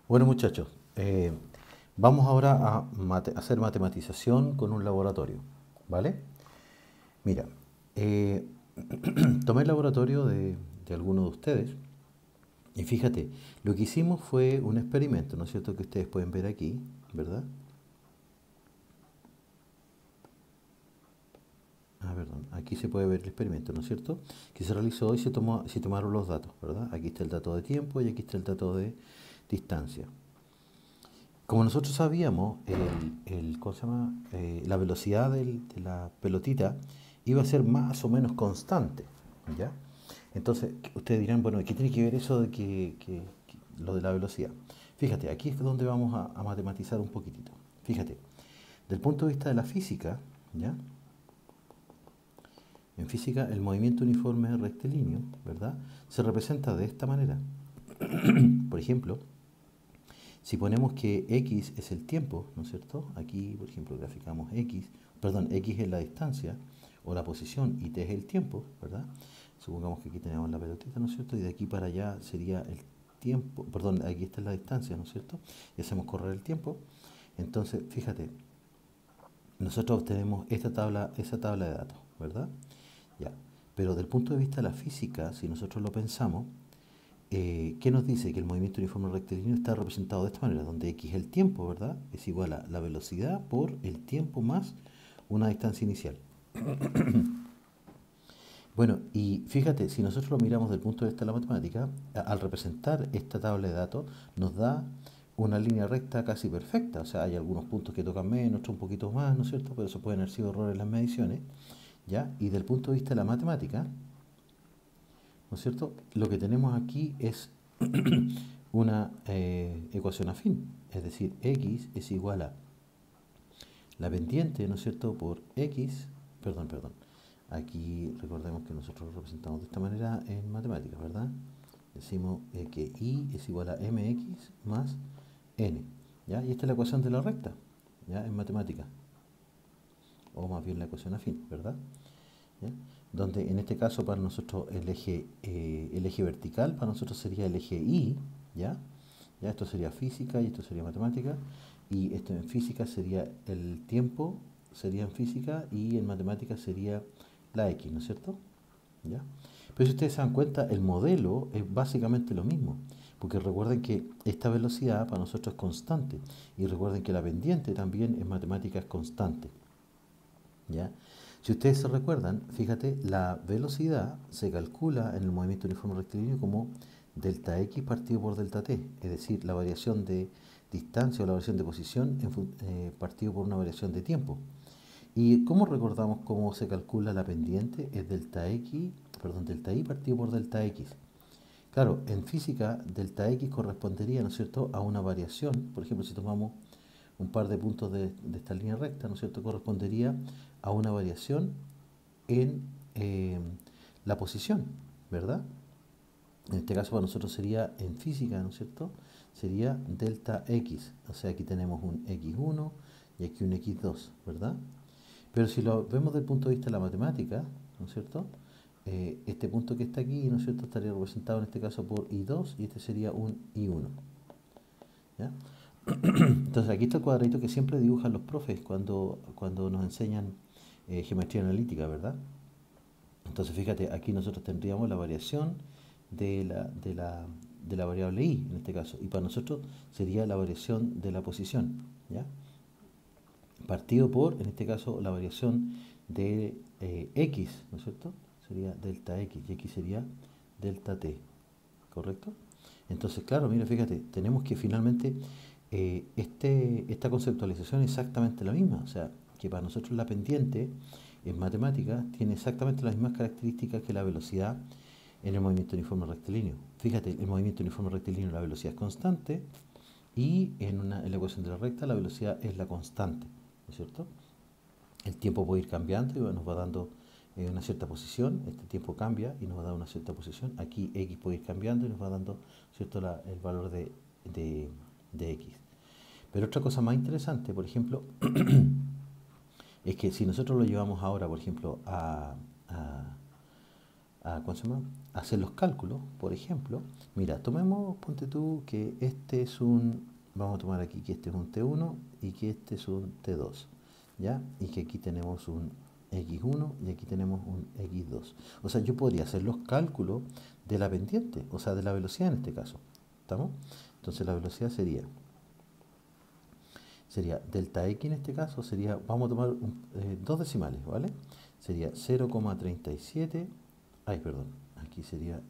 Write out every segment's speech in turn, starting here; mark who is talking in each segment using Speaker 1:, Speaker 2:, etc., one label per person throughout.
Speaker 1: Bueno, muchachos, vamos ahora a hacer matematización con un laboratorio, ¿vale? Mira, eh, tomé el laboratorio de alguno de ustedes y fíjate, lo que hicimos fue un experimento, ¿no es cierto? Que ustedes pueden ver aquí, ¿verdad? Ah, perdón, aquí se puede ver el experimento, ¿no es cierto? Que se realizó y se tomaron los datos, ¿verdad? Aquí está el dato de tiempo y aquí está el dato de distancia. Como nosotros sabíamos, ¿cómo se llama? La velocidad de la pelotita iba a ser más o menos constante, ¿ya? Entonces, ustedes dirán, bueno, ¿qué tiene que ver eso de lo de la velocidad? Fíjate, aquí es donde vamos a matematizar un poquitito. Fíjate, del punto de vista de la física, ¿ya? En física, el movimiento uniforme rectilíneo, ¿verdad? Se representa de esta manera. Por ejemplo, si ponemos que x es el tiempo, ¿no es cierto? Aquí, por ejemplo, graficamos x, perdón, x es la distancia o la posición y t es el tiempo, ¿verdad? Supongamos que aquí tenemos la pelotita, ¿no es cierto? Y de aquí para allá sería el tiempo, perdón, aquí está la distancia, ¿no es cierto? Y hacemos correr el tiempo. Entonces, fíjate, nosotros obtenemos esa tabla de datos, ¿verdad? Ya. Pero del punto de vista de la física, si nosotros lo pensamos, ¿qué nos dice? Que el movimiento uniforme rectilíneo está representado de esta manera, donde x es el tiempo, ¿verdad? Es igual a la velocidad por el tiempo más una distancia inicial. Bueno, y fíjate, si nosotros lo miramos desde el punto de vista de la matemática, al representar esta tabla de datos, nos da una línea recta casi perfecta. O sea, hay algunos puntos que tocan menos, otros un poquito más, ¿no es cierto? Pero eso pueden haber sido errores en las mediciones, ¿ya? Y desde el punto de vista de la matemática, ¿no es cierto? Lo que tenemos aquí es una ecuación afín, es decir, x es igual a la pendiente, ¿no es cierto?, por x, perdón, aquí recordemos que nosotros lo representamos de esta manera en matemáticas, ¿verdad? Decimos que y es igual a mx más n, ¿ya? Y esta es la ecuación de la recta, ¿ya? En matemáticas, o más bien la ecuación afín, ¿verdad? ¿Ya? Donde en este caso para nosotros el eje vertical para nosotros sería el eje Y, ¿ya? Ya esto sería física y esto sería matemática, y esto en física sería el tiempo, sería en física, y en matemáticas sería la X, ¿no es cierto? ¿Ya? Pero si ustedes se dan cuenta, el modelo es básicamente lo mismo, porque recuerden que esta velocidad para nosotros es constante, y recuerden que la pendiente también en matemáticas es constante, ¿ya? Si ustedes se recuerdan, fíjate, la velocidad se calcula en el movimiento uniforme rectilíneo como delta x partido por delta t, es decir, la variación de distancia o la variación de posición partido por una variación de tiempo. ¿Y cómo recordamos cómo se calcula la pendiente? Es delta y partido por delta x. Claro, en física, delta x correspondería, ¿no es cierto?, a una variación. Por ejemplo, si tomamos un par de puntos de esta línea recta, ¿no es cierto?, correspondería a una variación en la posición, ¿verdad? En este caso para nosotros sería en física, ¿no es cierto? Sería delta x, o sea, aquí tenemos un x1 y aquí un x2, ¿verdad? Pero si lo vemos desde el punto de vista de la matemática, ¿no es cierto? Este punto que está aquí, ¿no es cierto?, estaría representado en este caso por i2 y este sería un i1, ¿ya? Entonces aquí está el cuadradito que siempre dibujan los profes cuando nos enseñan geometría analítica, ¿verdad? Entonces fíjate, aquí nosotros tendríamos la variación de la variable y, en este caso, y para nosotros sería la variación de la posición, ¿ya? Partido por, en este caso, la variación de x, ¿no es cierto? Sería delta x y aquí sería delta t, ¿correcto? Entonces, claro, mira, fíjate, tenemos que finalmente esta conceptualización es exactamente la misma, o sea, que para nosotros la pendiente en matemáticas tiene exactamente las mismas características que la velocidad en el movimiento uniforme rectilíneo. Fíjate, el movimiento uniforme rectilíneo la velocidad es constante y en la ecuación de la recta la velocidad es la constante, ¿no es cierto? El tiempo puede ir cambiando y nos va dando una cierta posición, este tiempo cambia y nos va a dar una cierta posición, aquí x puede ir cambiando y nos va dando, ¿cierto?, el valor de x. Pero otra cosa más interesante, por ejemplo, es que si nosotros lo llevamos ahora, por ejemplo, ¿cómo se llama?, hacer los cálculos, por ejemplo, mira, tomemos, ponte tú que este es un, vamos a tomar aquí que este es un T1 y que este es un T2, ¿ya? Y que aquí tenemos un X1 y aquí tenemos un X2. O sea, yo podría hacer los cálculos de la pendiente, o sea, de la velocidad en este caso, ¿estamos? Entonces la velocidad sería delta X en este caso, sería, vamos a tomar dos decimales, ¿vale? Sería 0,37, ay, perdón, aquí sería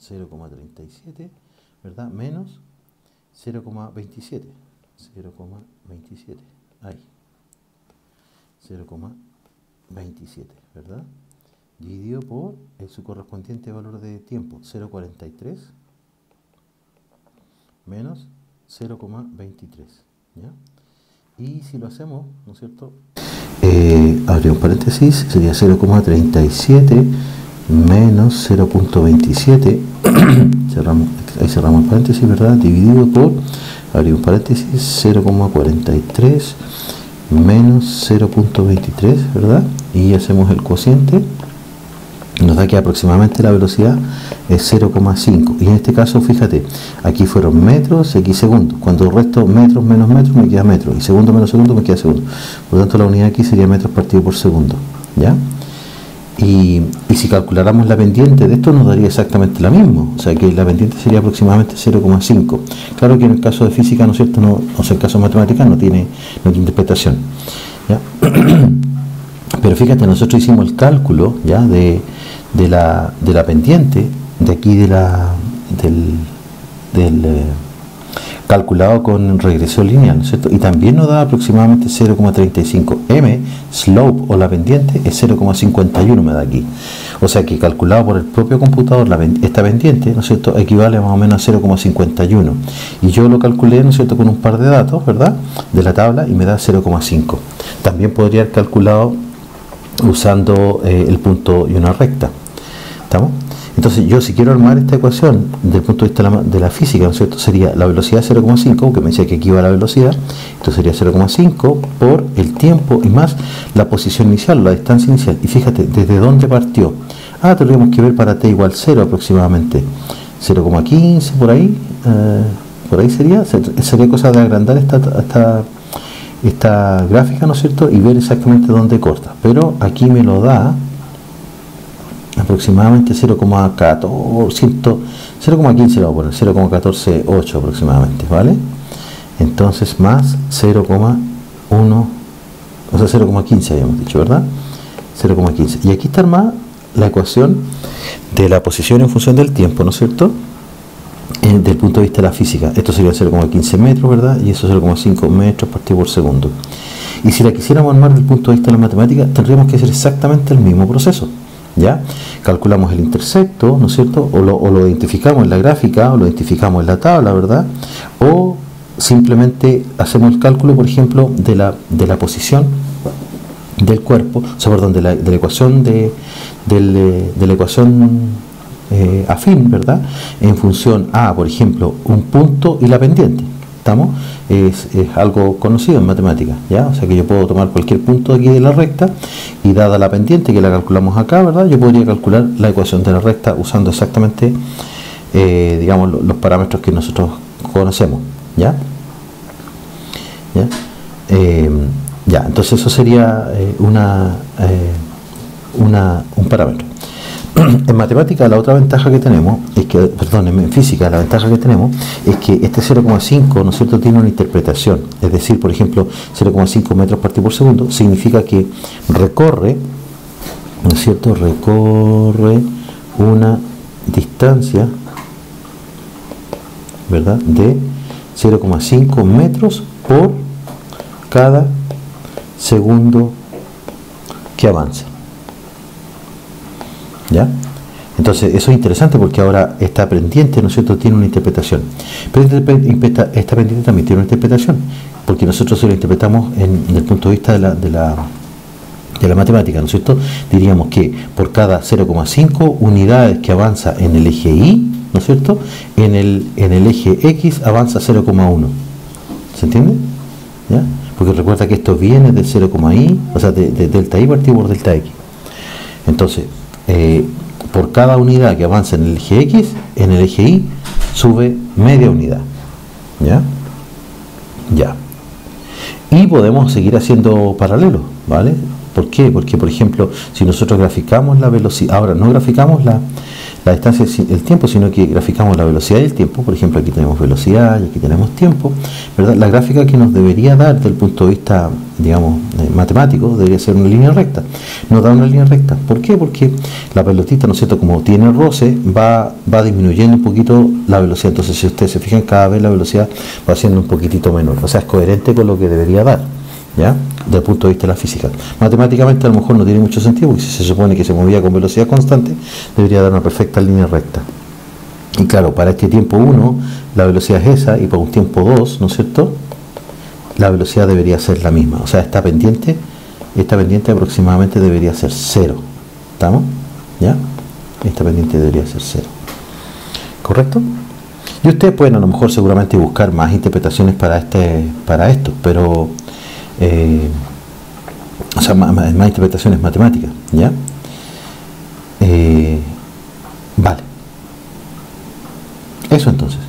Speaker 1: 0,37, ¿verdad? Menos 0,27, 0,27, ahí, 0,27, ¿verdad? Dividido por su correspondiente valor de tiempo, 0,43, menos 0,23, ¿ya? Y si lo hacemos, ¿no es cierto? Abrimos paréntesis, sería 0,37 menos 0,27, cerramos, ahí cerramos el paréntesis, ¿verdad? Dividido por, abrimos paréntesis, 0,43 menos 0,23, ¿verdad? Y hacemos el cociente, nos da que aproximadamente la velocidad es 0,5, y en este caso, fíjate, aquí fueron metros, aquí segundos. Cuando resto metros menos metros me queda metro, y segundo menos segundo me queda segundo. Por lo tanto, la unidad aquí sería metros partido por segundo, ¿ya? Y si calculáramos la pendiente de esto, nos daría exactamente la misma, o sea que la pendiente sería aproximadamente 0,5. Claro que en el caso de física, ¿no es cierto? No, o sea, en el caso de matemáticas no tiene interpretación, ¿ya? Pero fíjate, nosotros hicimos el cálculo, ¿ya? de la pendiente, de aquí del calculado con regresión lineal, ¿no es cierto? Y también nos da aproximadamente 0,35. M, slope o la pendiente, es 0,51 me da aquí. O sea que calculado por el propio computador, esta pendiente, ¿no es cierto?, equivale más o menos a 0,51. Y yo lo calculé, ¿no es cierto?, con un par de datos, ¿verdad?, de la tabla, y me da 0,5. También podría haber calculado usando el punto y una recta. ¿Estamos? Entonces yo, si quiero armar esta ecuación desde el punto de vista de la física, ¿no es cierto?, sería la velocidad 0,5, que me decía que aquí va la velocidad, entonces sería 0,5 por el tiempo y más la posición inicial, la distancia inicial. Y fíjate, ¿desde dónde partió? Tendríamos que ver para t igual 0 aproximadamente, 0,15 por ahí sería cosa de agrandar esta gráfica, ¿no es cierto?, y ver exactamente dónde corta. Pero aquí me lo da aproximadamente 0,15 le vamos a poner 0,148 aproximadamente, ¿vale? Entonces más 0,1, o sea 0,15 habíamos dicho, ¿verdad? 0,15. Y aquí está armada la ecuación de la posición en función del tiempo, ¿no es cierto?, desde el punto de vista de la física. Esto sería 0,15 metros, ¿verdad? Y eso 0,5 metros partido por segundo. Y si la quisiéramos armar desde el punto de vista de la matemática, tendríamos que hacer exactamente el mismo proceso, ¿ya? Calculamos el intersecto, ¿no es cierto?, o lo identificamos en la gráfica, o lo identificamos en la tabla, ¿verdad?, o simplemente hacemos el cálculo, por ejemplo, de la posición del cuerpo, o sea, perdón, de la ecuación de la ecuación afín, ¿verdad?, en función a, por ejemplo, un punto y la pendiente. ¿Estamos? Es algo conocido en matemáticas, ¿ya? O sea que yo puedo tomar cualquier punto aquí de la recta y dada la pendiente que la calculamos acá, ¿verdad?, yo podría calcular la ecuación de la recta usando exactamente, digamos, los parámetros que nosotros conocemos, ¿ya? ¿Ya? Entonces eso sería un parámetro. En matemática la otra ventaja que tenemos es que, perdón, en física la ventaja que tenemos es que este 0,5, ¿no es cierto?, tiene una interpretación. Es decir, por ejemplo, 0,5 metros partido por segundo significa que recorre, ¿no es cierto?, recorre una distancia, ¿verdad?, de 0,5 metros por cada segundo que avanza. ¿Ya? Entonces eso es interesante porque ahora esta pendiente, ¿no es cierto?, tiene una interpretación. Pero esta pendiente también tiene una interpretación, porque nosotros si lo interpretamos desde el punto de vista de la matemática, ¿no es cierto?, diríamos que por cada 0,5 unidades que avanza en el eje Y, ¿no es cierto?, en el eje X avanza 0,1. ¿Se entiende? ¿Ya? Porque recuerda que esto viene del 0,I, o sea, de delta I partido por delta X. Entonces, por cada unidad que avanza en el eje X, en el eje Y sube media unidad. ¿Ya? Ya. Y podemos seguir haciendo paralelos, ¿vale? ¿Por qué? Porque, por ejemplo, si nosotros graficamos la velocidad, ahora no graficamos la distancia, el tiempo, sino que graficamos la velocidad y el tiempo. Por ejemplo, aquí tenemos velocidad y aquí tenemos tiempo, ¿verdad? La gráfica que nos debería dar desde el punto de vista, digamos, matemático, debería ser una línea recta. Nos da una línea recta. ¿Por qué? Porque la pelotita, ¿no es cierto?, como tiene roce, va disminuyendo un poquito la velocidad. Entonces, si ustedes se fijan, cada vez la velocidad va siendo un poquitito menor. O sea, es coherente con lo que debería dar, ¿ya? Desde el punto de vista de la física. Matemáticamente a lo mejor no tiene mucho sentido, porque si se supone que se movía con velocidad constante, debería dar una perfecta línea recta. Y claro, para este tiempo 1, la velocidad es esa, y para un tiempo 2, ¿no es cierto?, la velocidad debería ser la misma. O sea, esta pendiente aproximadamente debería ser 0. ¿Estamos? ¿Ya? Esta pendiente debería ser 0. ¿Correcto? Y ustedes pueden a lo mejor seguramente buscar más interpretaciones para esto, pero o sea, más interpretaciones matemáticas, ¿ya? Vale. Eso entonces.